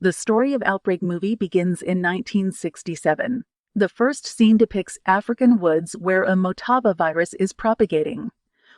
The story of Outbreak movie begins in 1967. The first scene depicts African woods where a Motaba virus is propagating.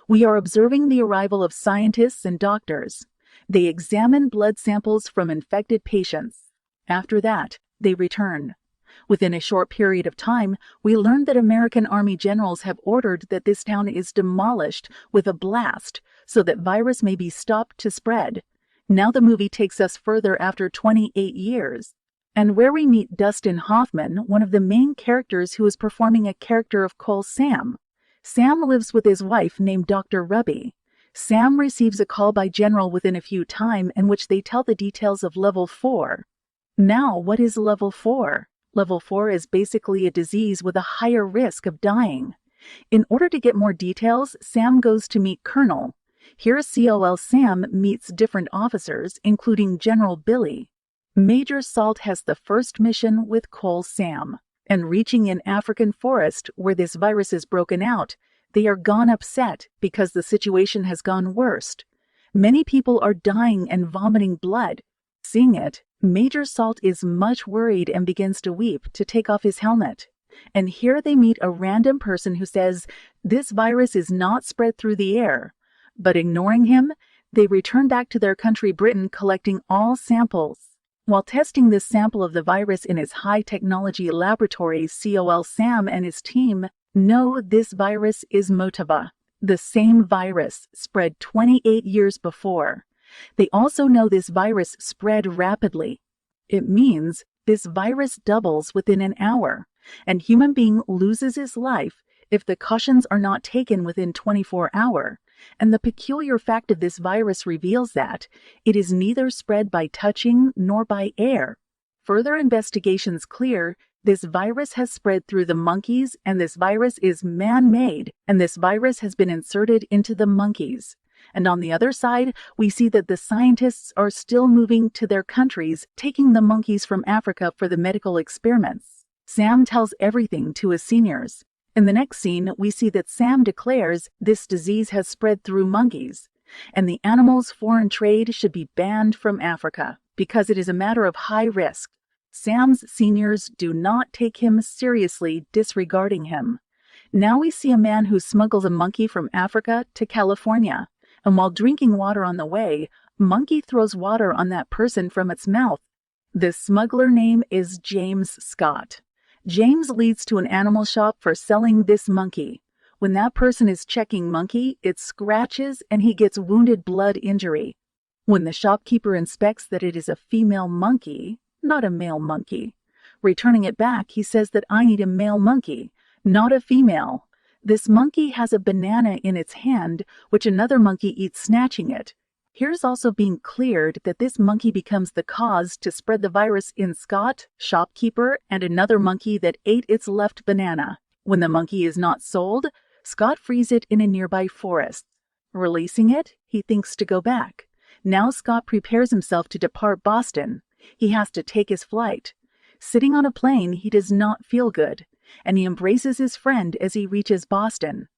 We are observing the arrival of scientists and doctors. They examine blood samples from infected patients. After that, they return. Within a short period of time, we learn that American Army generals have ordered that this town is demolished with a blast so that virus may be stopped to spread. Now the movie takes us further after 28 years, and where we meet Dustin Hoffman, one of the main characters who is performing a character of Cole Sam. Sam lives with his wife named Dr. Ruby. Sam receives a call by General within a few time in which they tell the details of Level 4. Now, what is Level 4? Level 4 is basically a disease with a higher risk of dying. In order to get more details, Sam goes to meet Colonel. Here, COL Sam meets different officers, including General Billy. Major Salt has the first mission with Cole Sam, and reaching an African forest where this virus is broken out, they are gone upset because the situation has gone worse. Many people are dying and vomiting blood. Seeing it, Major Salt is much worried and begins to weep to take off his helmet. And here they meet a random person who says this virus is not spread through the air. But ignoring him, they return back to their country Britain collecting all samples. While testing this sample of the virus in his high-technology laboratory, COL Sam and his team know this virus is Motaba, the same virus spread 28 years before. They also know this virus spread rapidly. It means this virus doubles within an hour, and human being loses his life if the cautions are not taken within 24 hours. And the peculiar fact of this virus reveals that it is neither spread by touching nor by air. Further investigations clear this virus has spread through the monkeys, and this virus is man-made, and this virus has been inserted into the monkeys. And on the other side, we see that the scientists are still moving to their countries, taking the monkeys from Africa for the medical experiments. Sam tells everything to his seniors. In the next scene, we see that Sam declares this disease has spread through monkeys, and the animal's foreign trade should be banned from Africa because it is a matter of high risk. Sam's seniors do not take him seriously, disregarding him. Now we see a man who smuggles a monkey from Africa to California, and while drinking water on the way, monkey throws water on that person from its mouth. The smuggler name is James Scott. James leads to an animal shop for selling this monkey. When that person is checking monkey, it scratches and he gets wounded blood injury. When the shopkeeper inspects that it is a female monkey, not a male monkey, returning it back, he says that I need a male monkey, not a female. This monkey has a banana in its hand, which another monkey eats, snatching it. Here's also being cleared that this monkey becomes the cause to spread the virus in Scott, shopkeeper, and another monkey that ate its left banana. When the monkey is not sold, Scott frees it in a nearby forest. Releasing it, he thinks to go back. Now Scott prepares himself to depart Boston. He has to take his flight. Sitting on a plane, he does not feel good, and he embraces his friend as he reaches Boston.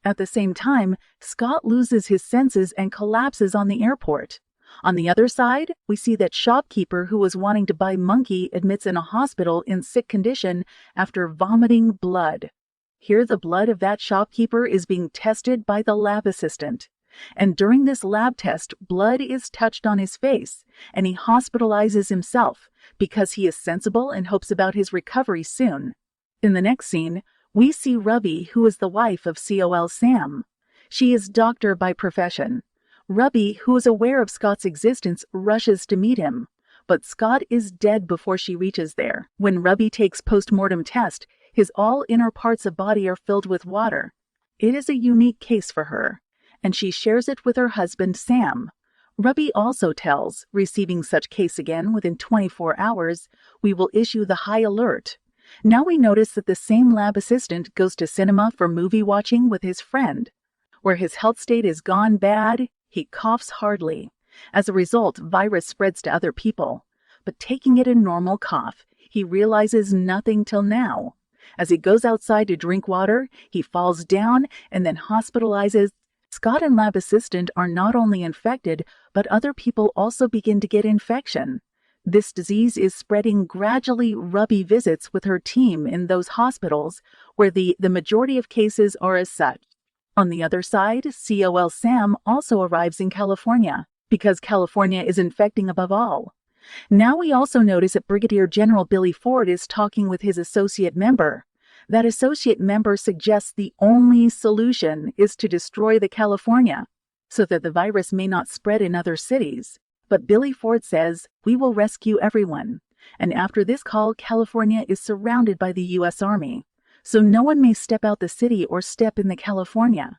At the same time, Scott loses his senses and collapses on the airport. On the other side, we see that shopkeeper who was wanting to buy monkey admits in a hospital in sick condition after vomiting blood. Here the blood of that shopkeeper is being tested by the lab assistant. And during this lab test, blood is touched on his face, and he hospitalizes himself because he is sensible and hopes about his recovery soon. In the next scene, we see Ruby, who is the wife of COL Sam. She is doctor by profession. Ruby, who is aware of Scott's existence, rushes to meet him. But Scott is dead before she reaches there. When Ruby takes post-mortem test, his all inner parts of body are filled with water. It is a unique case for her, and she shares it with her husband Sam. Ruby also tells, receiving such case again within 24 hours, we will issue the high alert. Now we notice that the same lab assistant goes to cinema for movie watching with his friend. Where his health state is gone bad, he coughs hardly. As a result, virus spreads to other people. But taking it a normal cough, he realizes nothing till now. As he goes outside to drink water, he falls down and then hospitalizes. Scott and lab assistant are not only infected, but other people also begin to get infection. This disease is spreading gradually. Ruby visits with her team in those hospitals where the majority of cases are as such. On the other side, COL Sam also arrives in California because California is infecting above all. Now we also notice that Brigadier General Billy Ford is talking with his associate member. That associate member suggests the only solution is to destroy the California so that the virus may not spread in other cities. But Billy Ford says, "We will rescue everyone." And after this call, California is surrounded by the U.S. Army, so no one may step out the city or step in the California.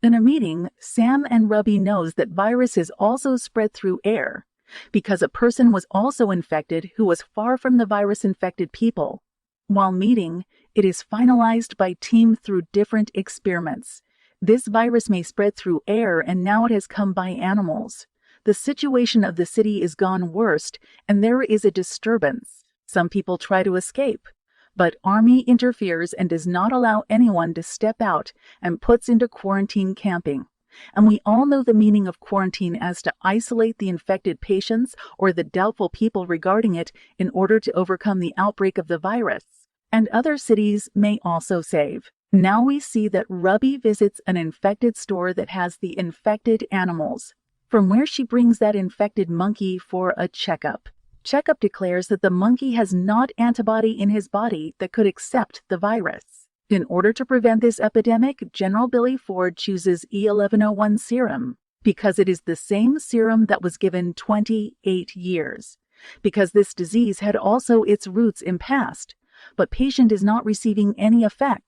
In a meeting, Sam and Ruby knows that virus is also spread through air, because a person was also infected who was far from the virus-infected people. While meeting, it is finalized by team through different experiments. This virus may spread through air, and now it has come by animals. The situation of the city is gone worst, and there is a disturbance. Some people try to escape, but Army interferes and does not allow anyone to step out and puts into quarantine camping. And we all know the meaning of quarantine as to isolate the infected patients or the doubtful people regarding it in order to overcome the outbreak of the virus. And other cities may also save. Now we see that Ruby visits an infected store that has the infected animals, from where she brings that infected monkey for a checkup. Checkup declares that the monkey has not antibody in his body that could accept the virus. In order to prevent this epidemic, General Billy Ford chooses E1101 serum because it is the same serum that was given 28 years. Because this disease had also its roots in past, but patient is not receiving any effect.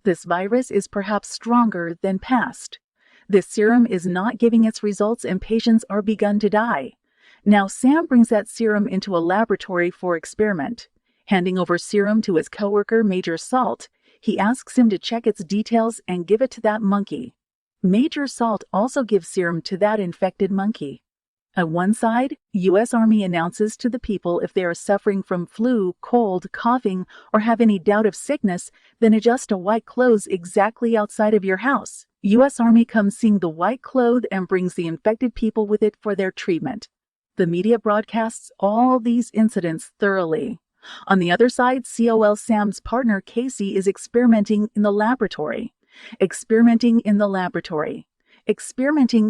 This virus is perhaps stronger than past. This serum is not giving its results and patients are begun to die. Now Sam brings that serum into a laboratory for experiment. Handing over serum to his coworker, Major Salt, he asks him to check its details and give it to that monkey. Major Salt also gives serum to that infected monkey. At one side, U.S. Army announces to the people if they are suffering from flu, cold, coughing, or have any doubt of sickness, then adjust to white clothes exactly outside of your house. U.S. Army comes seeing the white cloth and brings the infected people with it for their treatment. The media broadcasts all these incidents thoroughly. On the other side, COL Sam's partner Casey is experimenting in the laboratory. Experimenting,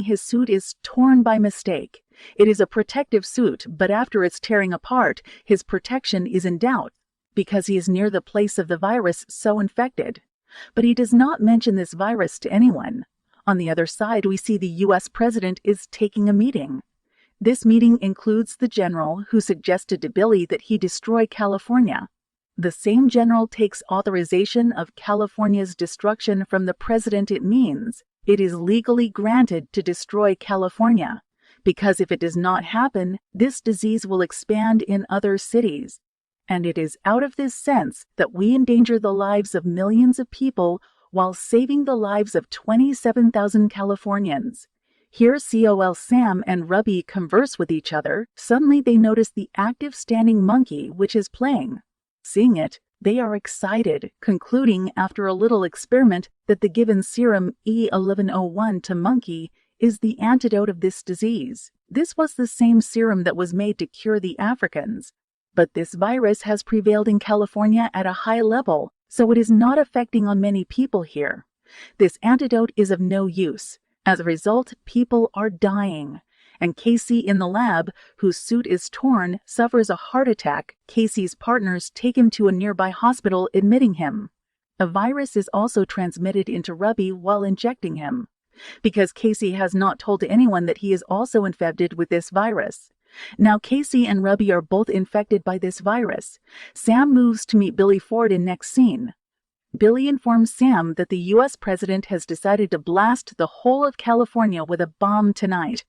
his suit is torn by mistake. It is a protective suit, but after it's tearing apart, his protection is in doubt because he is near the place of the virus so infected. But he does not mention this virus to anyone. On the other side, we see the U.S. president is taking a meeting. This meeting includes the general who suggested to Billy that he destroy California. The same general takes authorization of California's destruction from the president. It means it is legally granted to destroy California, because if it does not happen, this disease will expand in other cities. And it is out of this sense that we endanger the lives of millions of people while saving the lives of 27,000 Californians. Here COL Sam and Ruby converse with each other. Suddenly they notice the active standing monkey which is playing. Seeing it, they are excited, concluding after a little experiment that the given serum E1101 to monkey is the antidote of this disease. This was the same serum that was made to cure the Africans. But this virus has prevailed in California at a high level, so it is not affecting on many people here. This antidote is of no use. As a result, people are dying. And Casey in the lab, whose suit is torn, suffers a heart attack. Casey's partners take him to a nearby hospital, admitting him. A virus is also transmitted into Ruby while injecting him, because Casey has not told anyone that he is also infected with this virus. Now Casey and Ruby are both infected by this virus. Sam moves to meet Billy Ford in next scene. Billy informs Sam that the U.S. president has decided to blast the whole of California with a bomb tonight.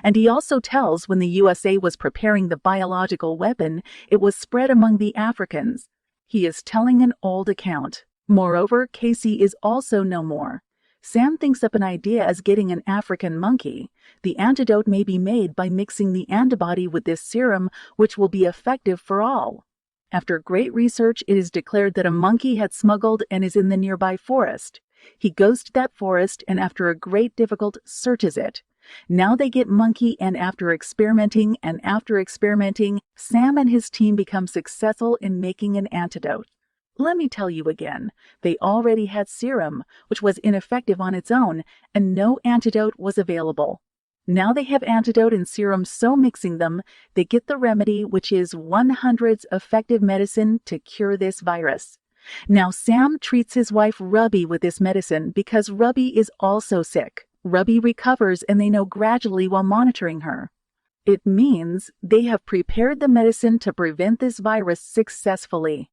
And he also tells when the USA was preparing the biological weapon, it was spread among the Africans. He is telling an old account. Moreover, Casey is also no more. Sam thinks up an idea as getting an African monkey. The antidote may be made by mixing the antibody with this serum, which will be effective for all. After great research, it is declared that a monkey had smuggled and is in the nearby forest. He goes to that forest and after a great difficult searches it. Now they get monkey, and after experimenting, Sam and his team become successful in making an antidote. Let me tell you again, they already had serum, which was ineffective on its own, and no antidote was available. Now they have antidote and serum, so mixing them, they get the remedy, which is 100's effective medicine to cure this virus. Now Sam treats his wife Ruby with this medicine because Ruby is also sick. Ruby recovers, and they know gradually while monitoring her. It means they have prepared the medicine to prevent this virus successfully.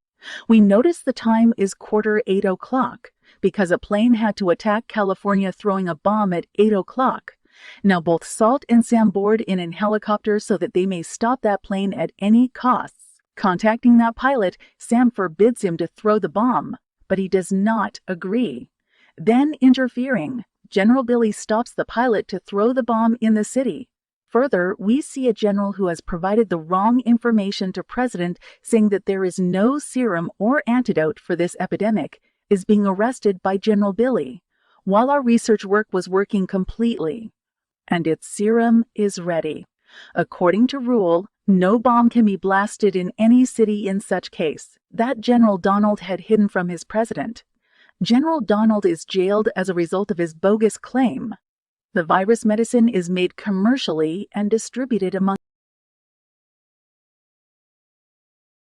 We notice the time is 8:15 because a plane had to attack California, throwing a bomb at 8:00. Now both Salt and Sam board in a helicopter so that they may stop that plane at any costs. Contacting that pilot, Sam forbids him to throw the bomb, but he does not agree. Then, interfering, General Billy stops the pilot to throw the bomb in the city. Further, we see a general who has provided the wrong information to President, saying that there is no serum or antidote for this epidemic, is being arrested by General Billy, while our research work was working completely. And its serum is ready. According to rule, no bomb can be blasted in any city in such case. That General Donald had hidden from his president. General Donald is jailed as a result of his bogus claim. The virus medicine is made commercially and distributed among